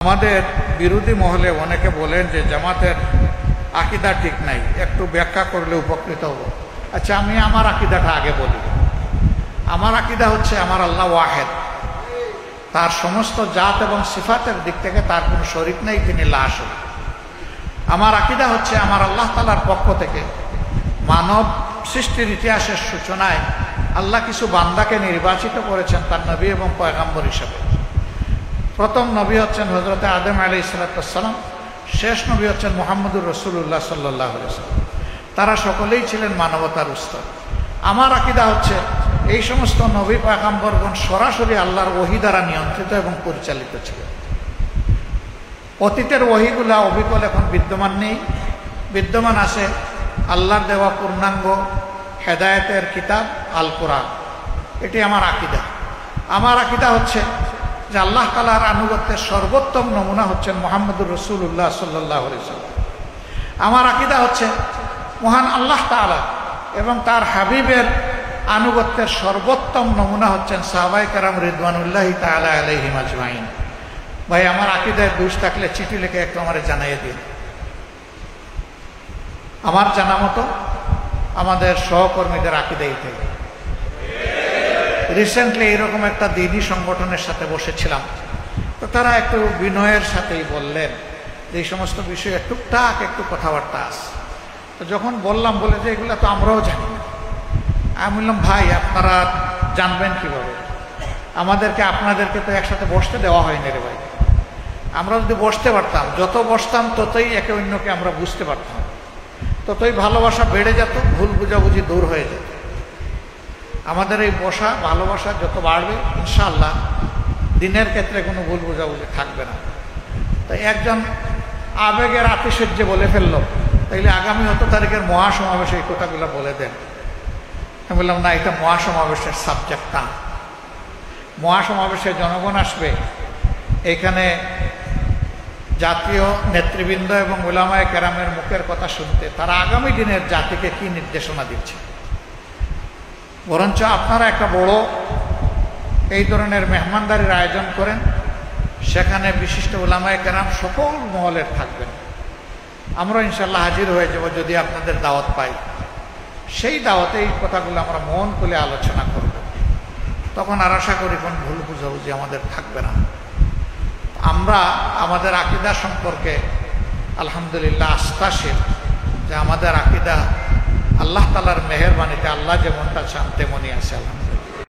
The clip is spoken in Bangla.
আমাদের বিরোধী মহলে অনেকে বলেন যে জামাতের আকীদা ঠিক নাই, একটু ব্যাখ্যা করলে উপকৃত হব। আচ্ছা, আমি আমার আকীদাটা আগে বলি। আমার আকীদা হচ্ছে আমার আল্লাহ ওয়াহেদ, তার সমস্ত জাত এবং সিফাতের দিক থেকে তার কোনো শরীক নেই, তিনি লা শরীক। আমার আকীদা হচ্ছে আমার আল্লাহ তাআলার পক্ষ থেকে মানব সৃষ্টির ইতিহাসের সূচনায় আল্লাহ কিছু বান্দাকে নির্বাচিত করেছেন তার নবী এবং পয়গাম্বর হিসেবে। প্রথম নবী হচ্ছেন হযরত আদম আলাইহিস সালাম, শেষ নবী হচ্ছেন মুহাম্মদুর রাসূলুল্লাহ সাল্লাল্লাহু আলাইহি ওয়াসাল্লাম। তারা সকলেই ছিলেন মানবতার উস্তাদ। আমার আকীদা হচ্ছে এই সমস্ত নবী পয়গাম্বরগণ সরাসরি আল্লাহর ওহী দ্বারা নিয়ন্ত্রিত এবং পরিচালিত ছিলেন। অতীতের ওহীগুলা অবিকল এখন বিদ্যমান নেই, বিদ্যমান আছে আল্লাহর দেওয়া পূর্ণাঙ্গ হেদায়েতের কিতাব আল কোরআন। এটি আমার আকীদা। আমার আকীদা হচ্ছে যে আল্লাহ তাআলার আনুগত্যের সর্বোত্তম নমুনা হচ্ছেন মুহাম্মদুর রাসূলুল্লাহ সাল্লাল্লাহু আলাইহি ওয়াসাল্লাম। আমার আকীদা হচ্ছে মহান আল্লাহ তাআলা এবং তার হাবিবের আনুগত্যের সর্বোত্তম নমুনা হচ্ছেন সাহাবায়ে কেরাম রিদওয়ানুল্লাহি তাআলা আলাইহিম আজমাইন। ভাই, আমার আকীদায় দোষ থাকলে চিঠি লিখে একটু আমারে জানাইয়ে দিন। আমার জানা মতো আমাদের সহকর্মীদের আকীদাই থেকে রিসেন্টলি এরকম একটা দিনী সংগঠনের সাথে বসেছিলাম, তো তারা একটু বিনয়ের সাথেই বললেন যে এই সমস্ত বিষয়ে টুকটাক একটু কথাবার্তা আছে। তো যখন বললাম, বলে যে এগুলো তো আমরাও জানি না। আমি বললাম, ভাই আপনারা জানবেন কিভাবে? আমাদেরকে আপনাদেরকে তো একসাথে বসতে দেওয়া হয়নি রে ভাই। আমরা যদি বসতে পারতাম, যত বসতাম ততই একে অন্যকে আমরা বুঝতে পারতাম, ততই ভালোবাসা বেড়ে যেত, ভুল বুঝাবুঝি দূর হয়ে যেত। আমাদের এই বসা ভালোবাসা যত বাড়বে ইনশাআল্লাহ দিনের ক্ষেত্রে কোনো ভুল বুঝাবুঝি থাকবে না। তাই একজন আবেগের আতিশয্যে বলে ফেলল, তাইলে আগামী 8 তারিখের মহাসমাবেশে এই কথাগুলো বলে দেন। আমি বললাম, না, এটা মহাসমাবেশের সাবজেক্ট না। মহাসমাবেশে জনগণ আসবে, এখানে জাতীয় নেতৃবৃন্দ এবং উলামায়ে কেরামের মুখের কথা শুনতে, তারা আগামী দিনের জাতিকে কি নির্দেশনা দিচ্ছে। বরঞ্চ আপনারা একটা বড় এই ধরনের মেহমানদারির আয়োজন করেন, সেখানে বিশিষ্ট উলামায়ে কেরাম সকল মহলের থাকবেন। আমরা ইনশাআল্লাহ হাজির হয়ে যাব যদি আপনাদের দাওয়াত পাই। সেই দাওয়াতে এই কথাগুলো আমরা মন খুলে আলোচনা করব। তখন আর আশা করি কোন ভুল বুঝাবুঝি আমাদের থাকবে না। আমরা আমাদের আকীদা সম্পর্কে আলহামদুলিল্লাহ আস্থাশীল যে আমাদের আকীদা আল্লাহ তাআলার মেহেরবানিতে আল্লাহ যেমনটা চান তেমনই আছে। আলহামদুলিল্লাহ।